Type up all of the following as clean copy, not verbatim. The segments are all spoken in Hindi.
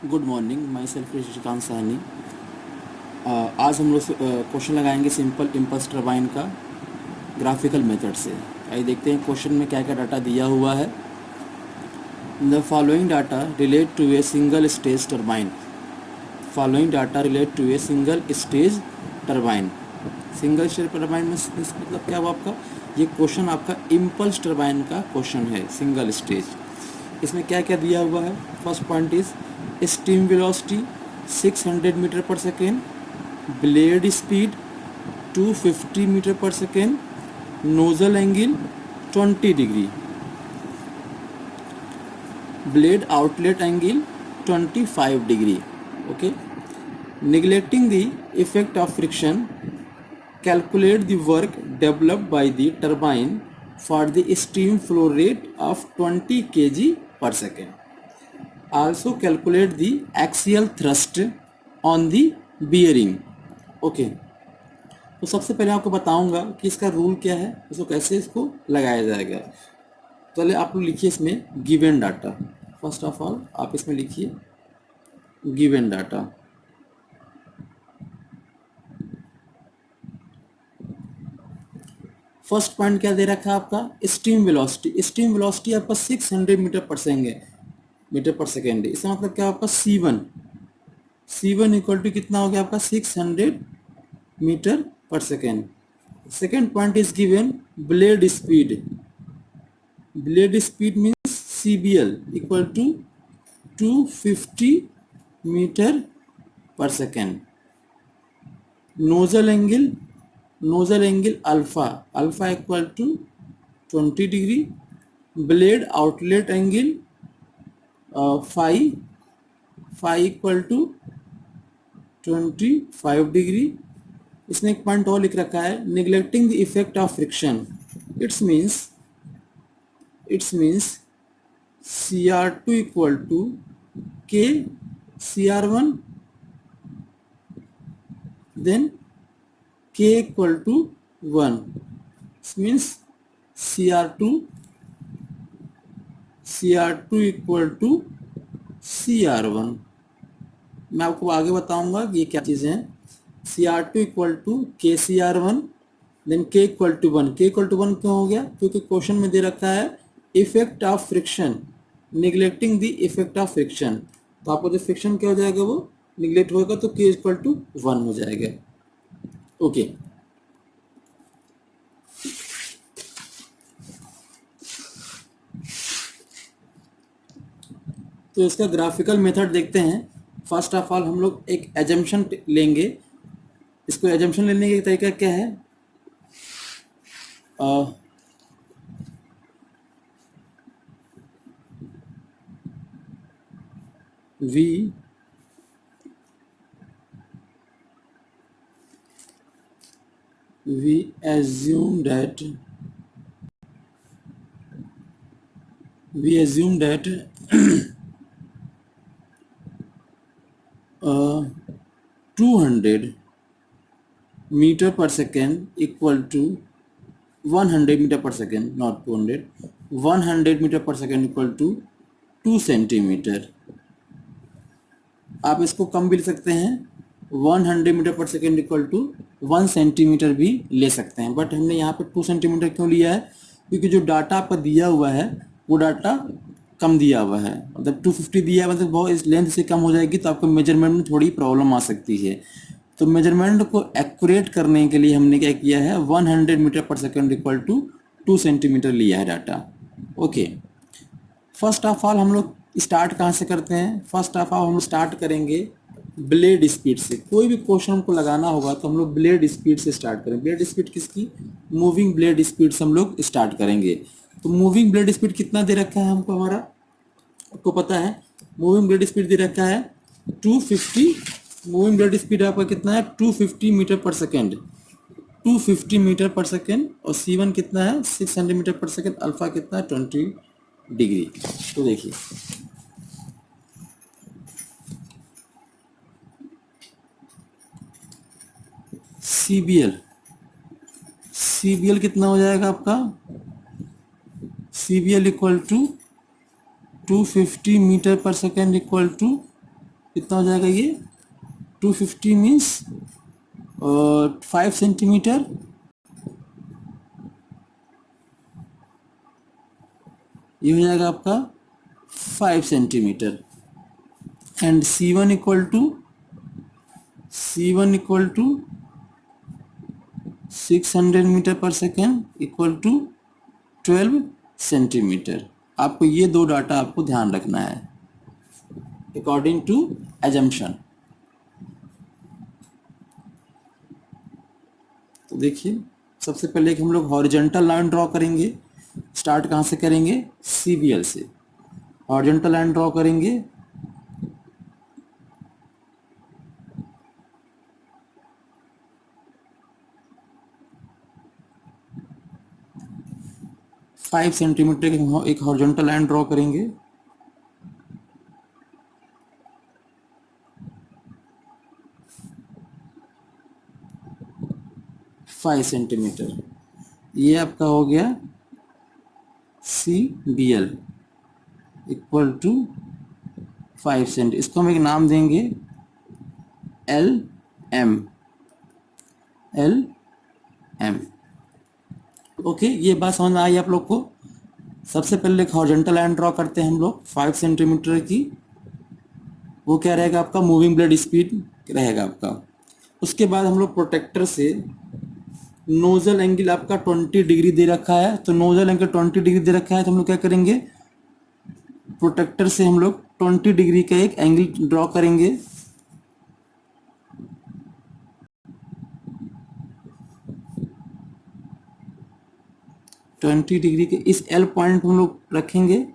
Good morning, myself Shrikant Sahni. आज हम लोग क्वेश्चन लगाएंगे सिंपल इम्पल्स टरबाइन का ग्राफिकल मेथड से। आइए देखते हैं क्वेश्चन में क्या क्या डाटा दिया हुआ है। The following data relate to a single stage turbine. Following data relate to a single stage turbine. Single stage turbine में मतलब क्या हुआ आपका, ये क्वेश्चन आपका इम्पल्स टरबाइन का क्वेश्चन है, सिंगल स्टेज। इसमें क्या क्या दिया हुआ है। First point is steam velocity 600 metre per second, blade speed 250 metre per second, nozzle angle 20 degree, blade outlet angle 25 degree. Okay, neglecting the effect of friction, calculate the work developed by the turbine for the steam flow rate of 20 kg per second. Also calculate the axial thrust on the bearing. Okay, तो सबसे पहले आपको बताऊंगा कि इसका रूल क्या है, इसको कैसे इसको लगाया जाएगा। पहले आप लोग लिखिए इसमें given data. First of all आप इसमें लिखिए गिवन डाटा। फर्स्ट पॉइंट क्या दे रखा है आपका, स्टीम वेलोसिटी। स्टीम वेलोसिटी आपका 600 मीटर पर सेकेंड है। इसका मतलब क्या आपका C1 इक्वल टू कितना हो गया आपका 600 metre per second. Second point is given blade speed. Blade speed means CBL equal to 250 metre per second. Nozzle angle alpha equal to 20 degree. Blade outlet angle phi equal to 25 degree. इसने एक पॉइंट और लिख रखा है, neglecting the effect of friction. It's means CR2 equal to K CR1 then K equal to 1. This means CR2 equal to CR1। मैं आपको आगे बताऊंगा कि ये क्या चीज़ें हैं। CR2 equal to K CR1 then K equal to 1। K equal to 1 क्यों हो गया, क्योंकि क्वेश्चन में दे रखा है effect of friction, neglecting the effect of friction. तो आपको जो फ्रिक्शन क्या हो जाएगा, वो निगलेक्ट होगा, तो K equal to 1 हो जाएगा। ओके, तो इसका ग्राफिकल मेथड देखते हैं। फर्स्ट ऑफ ऑल हम लोग एक एजम्पशन लेंगे। इसको एजम्पशन लेने का तरीका क्या है, we assume that 200 metre per second equal to 100 metre per second, not 200, 100 metre per second equal to 2 centimetre. आप इसको कम भी ले सकते हैं, 100 metre per second equal to 1 centimetre भी ले सकते हैं, बट हमने यहाँ पे 2 सेंटीमीटर क्यों लिया है, क्योंकि जो डाटा आपका दिया हुआ है वो डाटा कम दिया हुआ है। मतलब 250 दिया है, मतलब बहुत इस लेंथ से कम हो जाएगी तो आपको मेजरमेंट में थोड़ी प्रॉब्लम आ सकती है। तो मेजरमेंट को एक्यूरेट करने के लिए हमने क्या किया है, 100 metre per second equal to 2 centimetre लिया है data. Okay, first of all हम लोग स्टार्ट कहाँ से करते हैं। फर्स्ट ऑफ ऑल हम स्टार्ट करेंगे ब्लेड स्पीड से। कोई भी क्वेश्चन हमको लगाना होगा तो हम लोग ब्लेड स्पीड से स्टार्ट करेंगे। ब्लेड स्पीड किसकी, मूविंग ब्लेड स्पीड से हम लोग स्टार्ट करेंगे। तो मूविंग ब्लेड स्पीड कितना दे रखा है हमको, हमारा आपको पता है मूविंग ब्लेड स्पीड दे रखा है 250। मूविंग ब्लेड स्पीड आपका कितना है 250 metre per second, 250 metre per second. और C1 कितना है 600 मीटर पर सेकेंड, अल्फा कितना है 20 डिग्री। तो देखिए CBL कितना हो जाएगा आपका, CBL equal to 250 metre per second equal to कितना हो जाएगा ये 250 मीन्स 5 सेंटीमीटर, ये हो जाएगा आपका 5 centimetre. And C1 equal to 600 metre per second equal to 12 centimetre. आपको ये दो डाटा आपको ध्यान रखना है अकॉर्डिंग टू एजम्पशन। तो देखिए सबसे पहले हम लोग हॉरिजॉन्टल लाइन ड्रॉ करेंगे। स्टार्ट कहाँ से करेंगे? CBL से हॉरिजॉन्टल लाइन ड्रॉ करेंगे। फाइव सेंटीमीटर की एक हॉरिजॉन्टल लाइन ड्रॉ करेंगे। फाइव सेंटीमीटर, ये आपका हो गया CBL इक्वल टू 5 सेंटी। इसको हम एक नाम देंगे LM। ओके, ये बात समझ में आई आप लोग को? सबसे पहले एक हॉरिजॉन्टल लाइन ड्रॉ करते हैं हम लोग 5 सेंटीमीटर की। वो क्या रहेगा आपका? मूविंग ब्लेड स्पीड रहेगा आपका। उसके बाद हम लोग प्रोटेक्टर से नोजल एंगल आपका 20 डिग्री दे रखा है, तो नोजल एंगल 20 डिग्री दे रखा है, तो हम लोग क्या करेंगे? प्रोटेक्टर से हम लोग 20 डिग्री का एक एंगल ड्रॉ करेंगे। ट्वेंटी डिग्री के इस L पॉइंट हम लोग रखेंगे।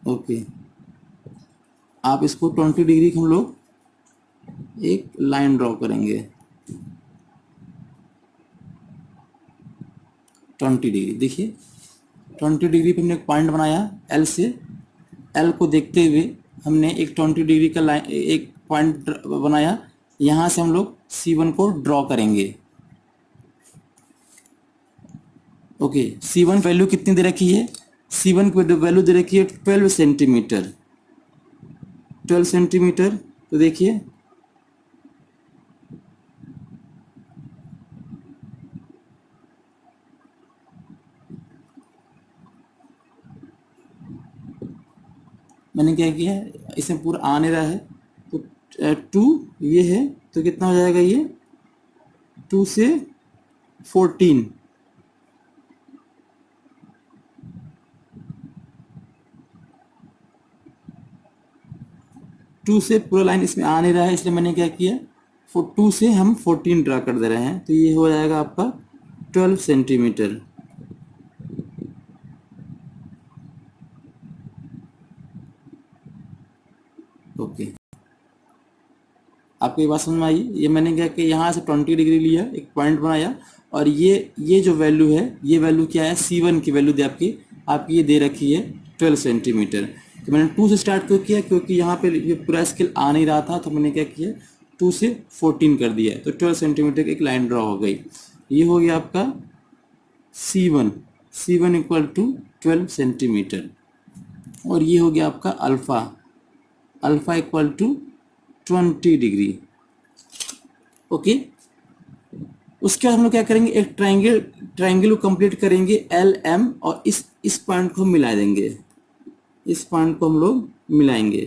ओके, आप इसको 20 डिग्री हम लोग एक लाइन ड्रॉ करेंगे 20 डिग्री। देखिए 20 डिग्री पे हमने एक पॉइंट बनाया L से। L को देखते हुए हमने एक 20 डिग्री का लाइन एक पॉइंट बनाया। यहाँ से हम लोग C1 को ड्रॉ करेंगे। ओके, C1 वैल्यू कितनी दे रखी है? C1 की वैल्यू दे रखी है 12 सेंटीमीटर। 12 सेंटीमीटर, तो देखिए मैंने क्या किया है, इसमें पूरा आ नहीं रहा है, तो 2 ये है, तो कितना हो जाएगा ये 2 से 14। टू से पूरा लाइन इसमें आ नहीं रहा है, इसलिए मैंने क्या किया 2 से हम 14 ड्रा कर दे रहे हैं, तो ये हो जाएगा आपका 12 सेंटीमीटर। ओके, आपको ये बात समझ में आई? ये मैंने क्या कि यहाँ से 20 डिग्री लिया, एक पॉइंट बनाया, और ये जो वैल्यू है, ये वैल्यू क्या है? C1 की वैल्यू दे आपकी ये दे रखी है 12 सेंटीमीटर। तो मैंने 2 से स्टार्ट क्यों किया? क्योंकि यहाँ पे ये पूरा स्केल आ नहीं रहा था, तो मैंने क्या किया 2 से 14 कर दिया, तो 12 सेंटीमीटर की एक लाइन ड्रॉ हो गई। ये हो गया आपका C1 इक्वल टू 12 सेंटीमीटर। और ये हो गया आपका alpha equal to 20 degree. Okay, उसके बाद हम लोग क्या करेंगे? एक ट्राइंगल को कंप्लीट करेंगे LM, और इस पॉइंट को मिला देंगे। इस पॉइंट को हम लोग मिलाएंगे।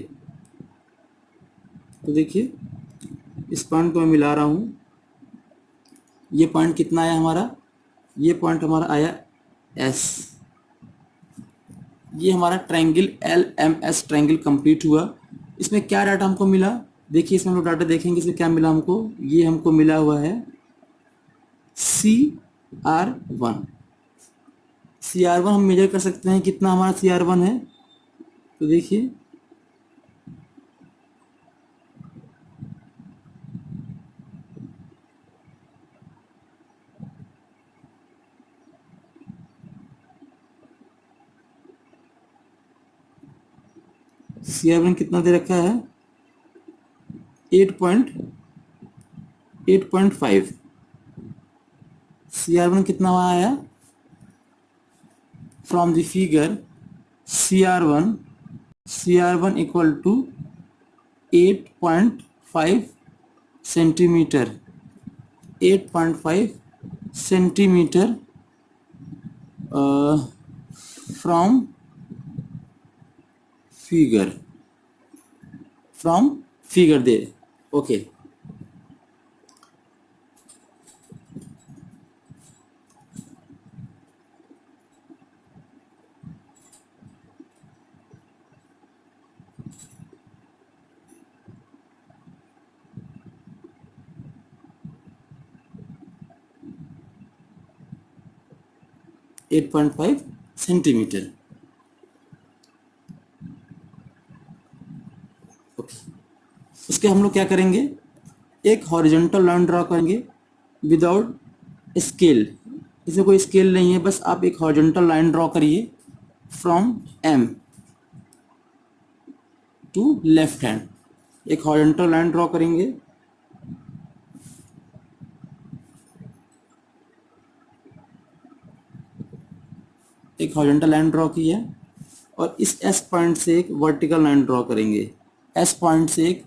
तो देखिए इस पॉइंट को मैं मिला रहा हूँ। ये पॉइंट कितना आया हमारा? ये पॉइंट हमारा आया S। ये हमारा ट्राइंगल LMS ट्राइंगल कंप्लीट हुआ। इसमें क्या डाटा हमको मिला? देखिए इसमें हम लोग डाटा देखेंगे, इसमें क्या मिला हमको? ये हमको मिला हुआ है CR1। CR1 हम मेजर कर सकते हैं, कितना हमारा CR1 है? तो देखिए CR1 कितना दे रखा है 8.5। CR1 कितना आया from the figure CR1 equal to 8.5 centimetre 8.5 centimetre from figure दे okay. Eight point five centimetre okay. उसके हम लोग क्या करेंगे, एक हॉरिजॉन्टल लाइन ड्रॉ करेंगे विदाउट स्केल। इसमें कोई स्केल नहीं है, बस आप एक हॉरिजॉन्टल लाइन ड्रॉ करिए from M to left hand. एक हॉरिजॉन्टल लाइन ड्रॉ करेंगे, एक हॉरिजॉन्टल लाइन ड्रॉ की है और इस S पॉइंट से एक वर्टिकल लाइन ड्रॉ करेंगे। S पॉइंट से एक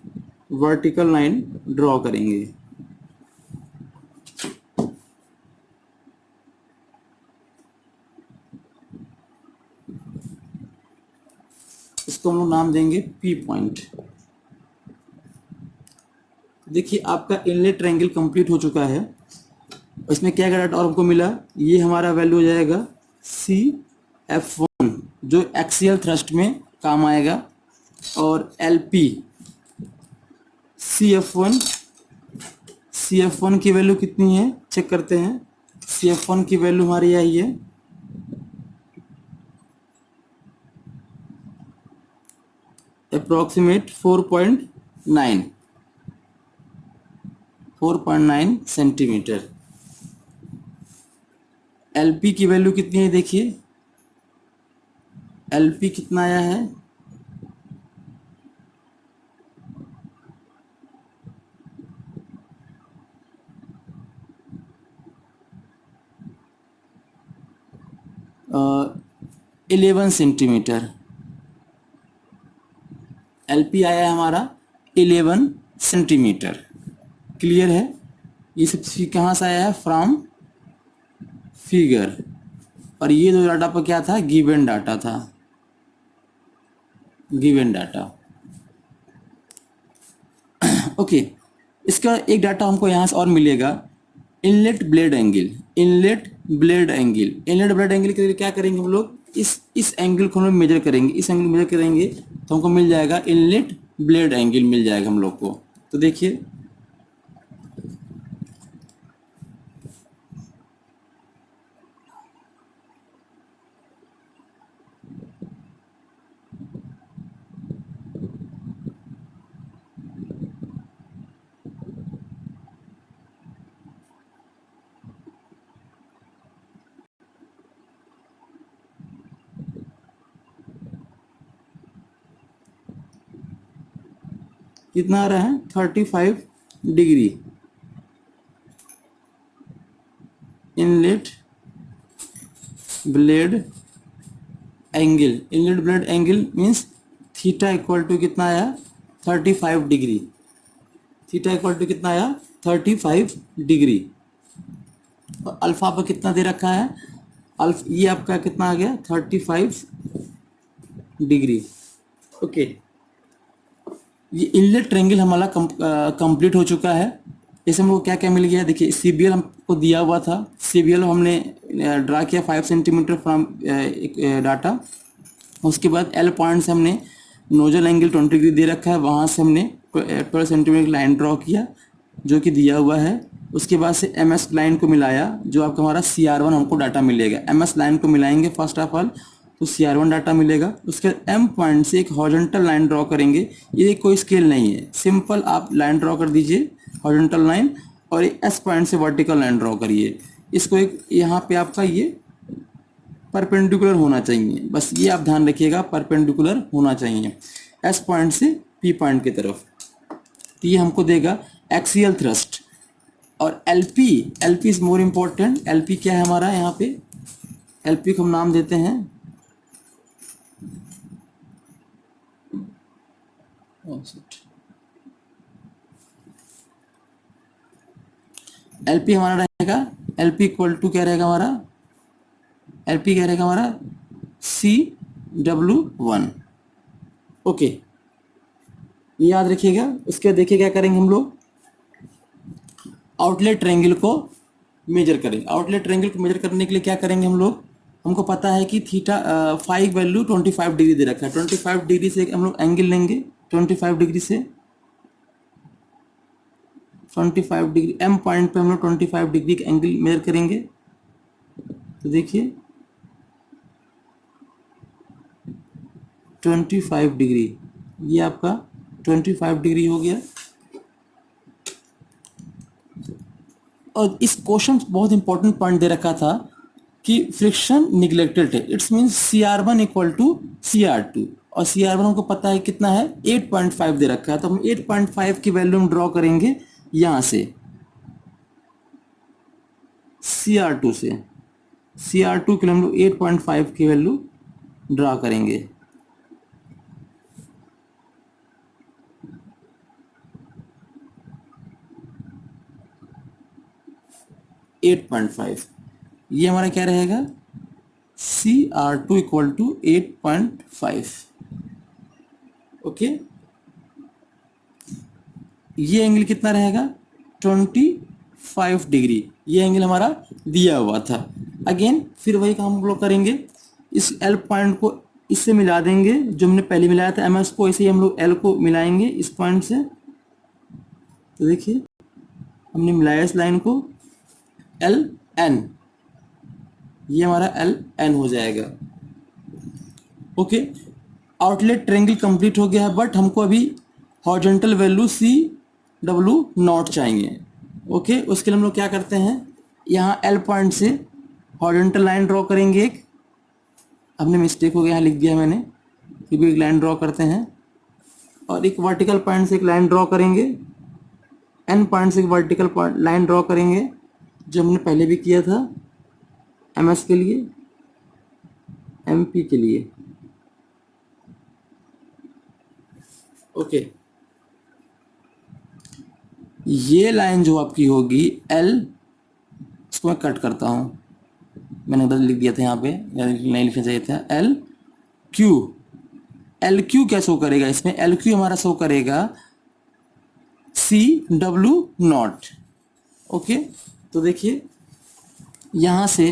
वर्टिकल लाइन ड्रॉ करेंगे। इसको हम लोग नाम देंगे P पॉइंट। देखिए आपका इनलेट ट्रायंगल कंप्लीट हो चुका है। इसमें क्या डाटा और हमको मिला, ये हमारा वैल्यू हो जाएगा CF1 जो एक्सियल थ्रस्ट में काम आएगा, और LP CF1 की वैल्यू कितनी है चेक करते हैं। CF1 की वैल्यू हमारी आई है अप्रोक्सीमेट 4.9 सेंटीमीटर। LP की वैल्यू कितनी है देखिए, LP कितना आया है 11 सेंटीमीटर। LP आया है हमारा 11 सेंटीमीटर। क्लियर है, ये सब कहाँ से आया है फ्रॉम फिगर, और ये दो डाटा पर क्या था गिवन डाटा था, गिवन डाटा ओके। इसका एक डाटा हमको यहाँ से और मिलेगा, inlet blade angle. Inlet blade angle के लिए क्या करेंगे हम लोग, इस एंगल को हम लोग मेजर करेंगे, इस एंगल मेजर करेंगे तो हमको मिल जाएगा इनलेट ब्लेड एंगल मिल जाएगा हम लोग को। तो देखिए कितना आ रहा है 35 degree inlet blade angle. Inlet blade angle means theta equal to कितना आया 35 डिग्री। थीटा इक्वल टू कितना आया 35 डिग्री। और अल्फा पर कितना दे रखा है, ये आपका कितना आ गया 35 डिग्री ओके। ये इनलेट ट्रायंगल हमारा कंप्लीट हो चुका है। इसमें हमको क्या क्या मिल गया देखिए, CBL हमको दिया हुआ था, CBL हमने ड्रा किया 5 सेंटीमीटर फ्रॉम डाटा। उसके बाद L पॉइंट से हमने नोजल एंगल 20 डिग्री दे रखा है, वहाँ से हमने 12 सेंटीमीटर लाइन ड्रॉ किया जो कि दिया हुआ है। उसके बाद से MS लाइन को मिलाया, जो आपका हमारा CR1 हमको डाटा मिलेगा। MS लाइन को मिलाएंगे फर्स्ट ऑफ ऑल तो CR1 डाटा मिलेगा। उसके बाद M पॉइंट से एक हॉरिजॉन्टल लाइन ड्रॉ करेंगे, ये कोई स्केल नहीं है, सिंपल आप लाइन ड्रॉ कर दीजिए हॉरिजॉन्टल लाइन, और S पॉइंट से वर्टिकल लाइन ड्रॉ करिए। इसको एक यहाँ पे आपका ये परपेंडिकुलर होना चाहिए, बस ये आप ध्यान रखिएगा परपेंडिकुलर होना चाहिए। एस पॉइंट से पी पॉइंट की तरफ, तो ये हमको देगा एक्सियल थ्रस्ट। और LP, LP is more important. LP क्या है हमारा यहाँ पे, एलपी को हम नाम देते हैं एलपी हमारा रहेगा, एलपी इक्वल टू क्या रहेगा हमारा, एलपी क्या रहेगा हमारा CW1। ओके, ये याद रखिएगा। उसके बाद देखिए क्या करेंगे हम लोग, आउटलेट ट्रायंगल को मेजर करेंगे। आउटलेट ट्रायंगल को मेजर करने के लिए क्या करेंगे हम लोग, हमको पता है कि थीटा फाई वैल्यू 25 डिग्री दे रखा है। 25 डिग्री से हम लोग एंगल लेंगे, 25 डिग्री से 25 डिग्री एम पॉइंट पे हम लोग 25 डिग्री का एंगल मेजर करेंगे। तो देखिए 25 डिग्री, ये आपका 25 डिग्री हो गया। और इस क्वेश्चन बहुत इंपॉर्टेंट पॉइंट दे रखा था कि फ्रिक्शन निग्लेक्टेड है, it's mean CR1 equal to CR2, और CR1 हमको पता है कितना है 8.5 दे रखा है। तो हम 8.5 की वैल्यू हम ड्रॉ करेंगे यहाँ से CR2 से, CR2 के लिए हम लोग 8.5 की वैल्यू ड्रा करेंगे। एट पॉइंट फाइव, ये हमारा क्या रहेगा CR2 इक्वल टू 8.5। ओके, ये एंगल कितना रहेगा 25 डिग्री, ये एंगल हमारा दिया हुआ था। अगेन फिर वही काम हम लोग करेंगे, इस L पॉइंट को इससे मिला देंगे जो हमने पहले मिलाया था MS को, ऐसे ही हम लोग L को मिलाएंगे इस पॉइंट से। तो देखिए हमने मिलाया इस लाइन को LN, ये हमारा LN हो जाएगा। ओके, आउटलेट ट्रायंगल कंप्लीट हो गया है, बट हमको अभी हॉरिजॉन्टल वैल्यू CW0 चाहिए। ओके, उसके लिए हम लोग क्या करते हैं, यहाँ L पॉइंट से हॉरिजॉन्टल लाइन ड्रॉ करेंगे एक, हमने मिस्टेक हो गया यहाँ लिख दिया मैंने, फिर भी एक लाइन ड्रॉ करते हैं। और एक वर्टिकल पॉइंट से एक लाइन ड्रॉ करेंगे, N पॉइंट से एक वर्टिकल लाइन ड्रॉ करेंगे जो हमने पहले भी किया था MS के लिए, MP के लिए। ओके, ये लाइन जो आपकी होगी L, इसको मैं कट करता हूँ, मैंने गलत लिख दिया था यहाँ पे, नहीं लिखना चाहिए था। LQ क्या शो करेगा इसमें, LQ हमारा शो करेगा CW0। ओके, तो देखिए यहाँ से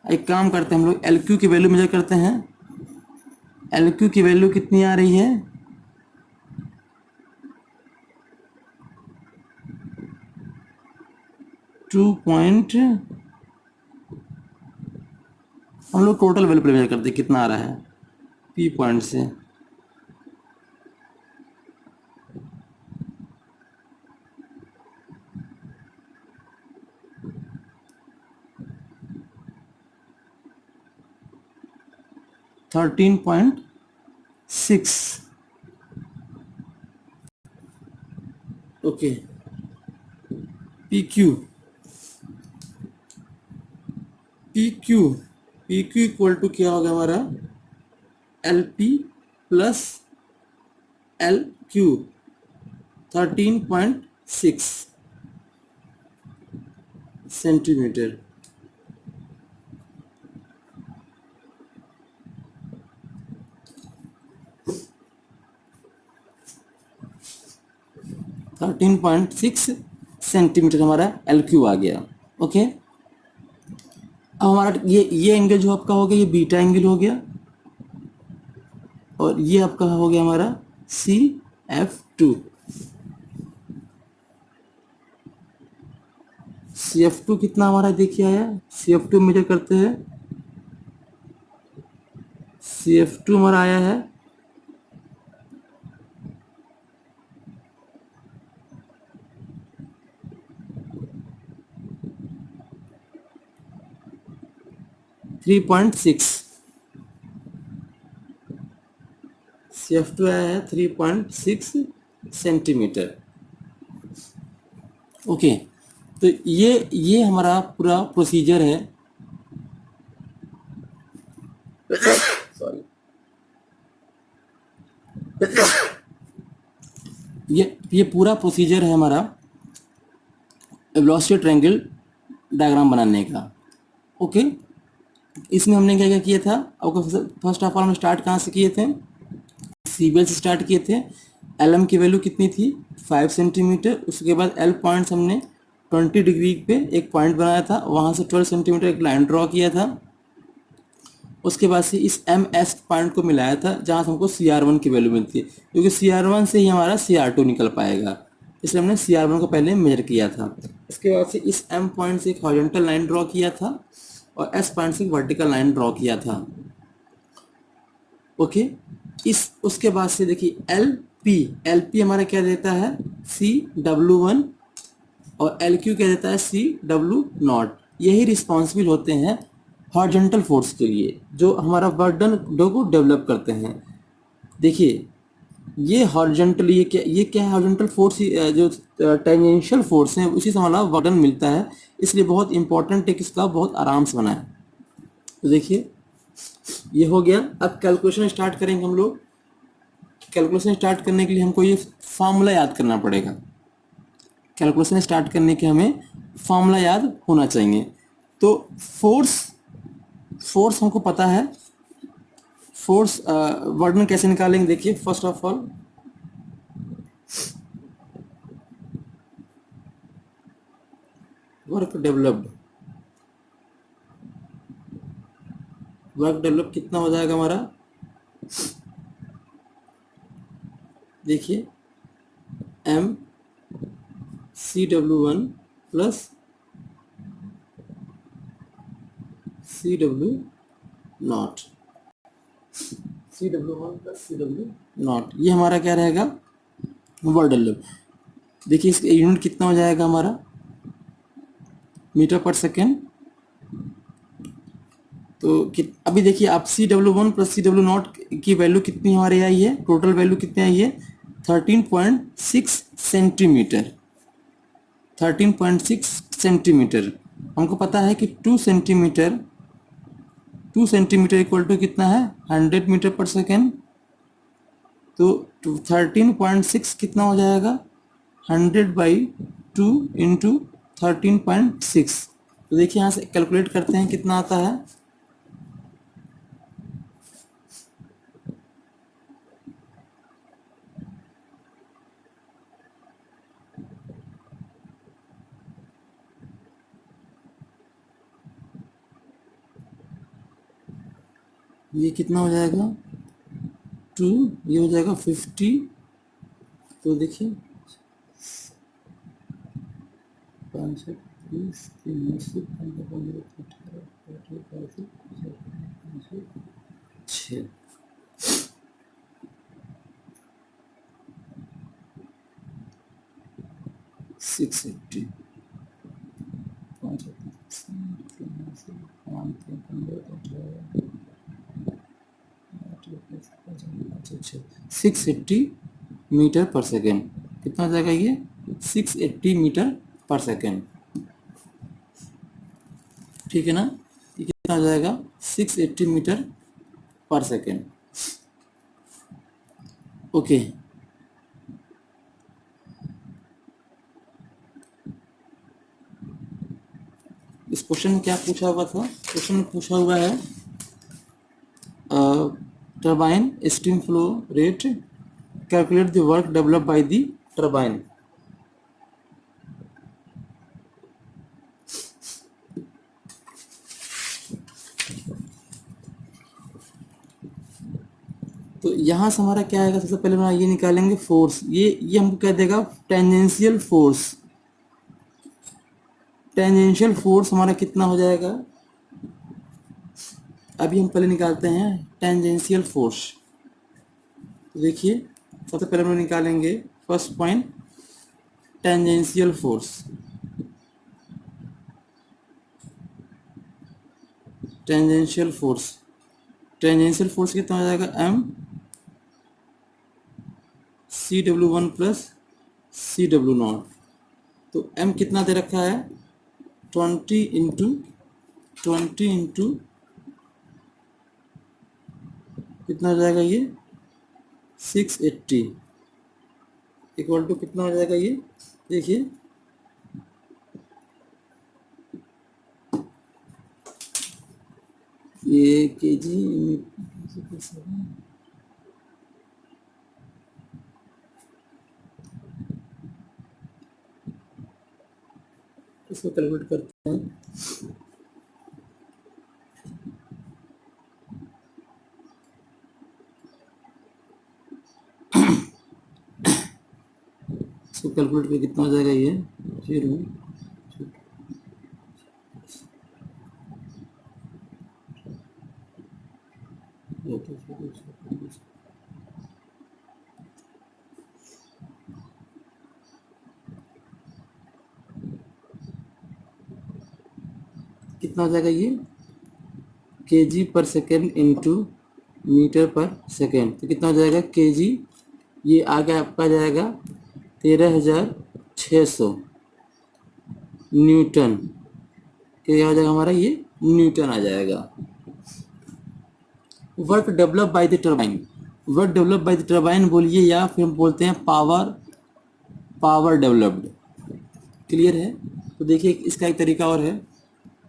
एक काम करते हैं हम लोग, LQ की वैल्यू मेजर करते हैं। LQ की वैल्यू कितनी आ रही है, हम लोग टोटल वैल्यू मेजर करते हैं कितना आ रहा है P पॉइंट से। $13.6। ओके, PQ इक्वल टू क्या होगा हमारा LP plus LQ, 13.6 centimetre. Thirteen point six centimetre हमारा LQ आ गया। ओके, अब हमारा ये एंगल जो आपका हो गया ये बीटा एंगल हो गया, और ये आपका हो गया हमारा CF2। CF2 कितना हमारा देखिए आया, CF2 मेजर करते हैं, CF2 हमारा आया है 3.6 CF2 आया है 3.6 सेंटीमीटर। ओके, तो ये हमारा पूरा प्रोसीजर है। सॉरी, ये पूरा प्रोसीजर है हमारा वेलोसिटी ट्रायंगल डायग्राम बनाने का। ओके, इसमें हमने क्या क्या किया था, आपको फर्स्ट ऑफ ऑल हम स्टार्ट कहाँ से किए थे, सीबीएल से स्टार्ट किए थे। एल की वैल्यू कितनी थी, 5 सेंटीमीटर। उसके बाद एल पॉइंट्स हमने 20 डिग्री पे एक पॉइंट बनाया था, वहाँ से 12 सेंटीमीटर एक लाइन ड्रॉ किया था। उसके बाद से इस एम एस पॉइंट को मिलाया था जहाँ से हमको CR1 की वैल्यू मिलती है, क्योंकि CR1 से ही हमारा CR2 निकल पाएगा, इसलिए हमने CR1 को पहले मेजर किया था। इसके बाद से इस एम पॉइंट से एक हॉरिजॉन्टल लाइन ड्रॉ किया था और एस पॉइंट से एक वर्टिकल लाइन ड्रॉ किया था। ओके, इस उसके बाद से देखिए एल पी हमारा क्या देता है, CW1 और LQ क्या देता है, CW0। यही रिस्पॉन्सिबल होते हैं हॉरिजॉन्टल फोर्स के लिए, जो हमारा वर्क डन को डेवलप करते हैं। देखिए ये हॉरिजॉन्टल, ये क्या है, हॉरिजॉन्टल फोर्स जो टेंजेंशियल फोर्स है उसी से हमारा वर्क डन मिलता है, इसलिए बहुत इंपॉर्टेंट है कि इसका बहुत आराम से बनाए। तो देखिए ये हो गया। अब कैलकुलेशन स्टार्ट करेंगे हम लोग। कैलकुलेशन स्टार्ट करने के लिए हमको ये फार्मूला याद करना पड़ेगा। कैलकुलेशन स्टार्ट करने के हमें फार्मूला याद होना चाहिए। तो फोर्स हमको पता है, फोर्स वर्क में कैसे निकालेंगे, देखिए first of all work develop कितना हो जाएगा हमारा, देखिए M CW1 plus CW0, CW1 plus CW0, ये हमारा क्या रहेगा, वर्क डेवलप। देखिए इसका यूनिट कितना हो जाएगा हमारा, मीटर पर सेकेंड। तो अभी देखिए आप CW1 प्लस CW0 की वैल्यू कितनी हमारे आई है, टोटल वैल्यू कितनी आई है, 13.6 सेंटीमीटर। 13.6 सेंटीमीटर। हमको पता है कि 2 सेंटीमीटर इक्वल टू कितना है, 100 मीटर पर सेकेंड। तो 13.6 कितना हो जाएगा, 100/2 इंटू 13.6। तो देखिए यहाँ से कैलकुलेट करते हैं कितना आता है, ये कितना हो जाएगा 2, ये हो जाएगा 50। तो देखिए 530, 6 680, 680 मीटर पर सेकेंड। कितना हो जाएगा ये, 680 मीटर पर सेकेंड, ठीक है ना। ये कितना हो जाएगा, 680 मीटर पर सेकेंड। ओके, इस क्वेश्चन में क्या पूछा हुआ था, क्वेश्चन में पूछा हुआ है turbine steam flow rate, calculate the work develop by the turbine. तो यहाँ से हमारा क्या आएगा, सबसे पहले हम ये निकालेंगे फोर्स, ये हमको क्या देगा, टेंजेंशियल फोर्स। टेंजेंशियल फोर्स हमारा कितना हो जाएगा, अभी हम पहले निकालते हैं टेंजेंशियल फोर्स। तो देखिए सबसे पहले हम निकालेंगे first point, tangential force. Tangential force कितना हो जाएगा, CW1 प्लस CW0। तो m कितना दे रखा है 20 इंटू कितना हो जाएगा ये 680 इक्वल टू कितना हो जाएगा ये देखिए ये केजी इसको कैलकुलेट करते हैं। इसको कैलकुलेट करके कितना हो जाएगा ये 0 कितना हो जाएगा ये केजी पर second into metre per second. तो कितना हो जाएगा केजी ये आगे आपका जाएगा 13,600 न्यूटन। क्या हो जाएगा हमारा ये न्यूटन आ जाएगा। Work develop by the turbine, work develop by the turbine बोलिए या फिर हम बोलते हैं पावर डेवलप्ड। क्लियर है। तो देखिए इसका एक तरीका और है।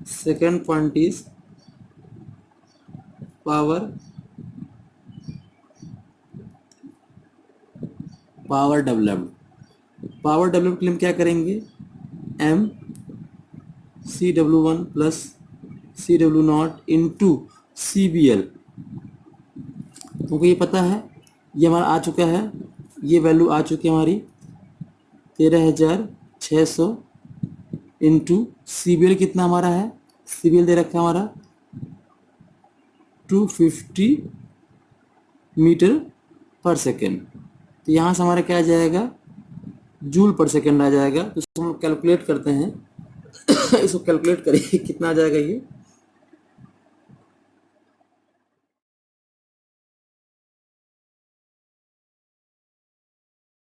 Second point is power developed. Power developed के लिए हम क्या करेंगे m CW1 plus CW0 into CBL। तुमको ये पता है ये हमारा आ चुका है, ये वैल्यू आ चुकी है हमारी 13,600 इंटू CBL कितना हमारा है CBL दे रखा है हमारा 250 मीटर पर सेकेंड। तो यहाँ से हमारा क्या आ जाएगा जूल पर सेकेंड आ जाएगा। तो इसको हम कैलकुलेट करते हैं इसको कैलकुलेट करिए कितना आ जाएगा ये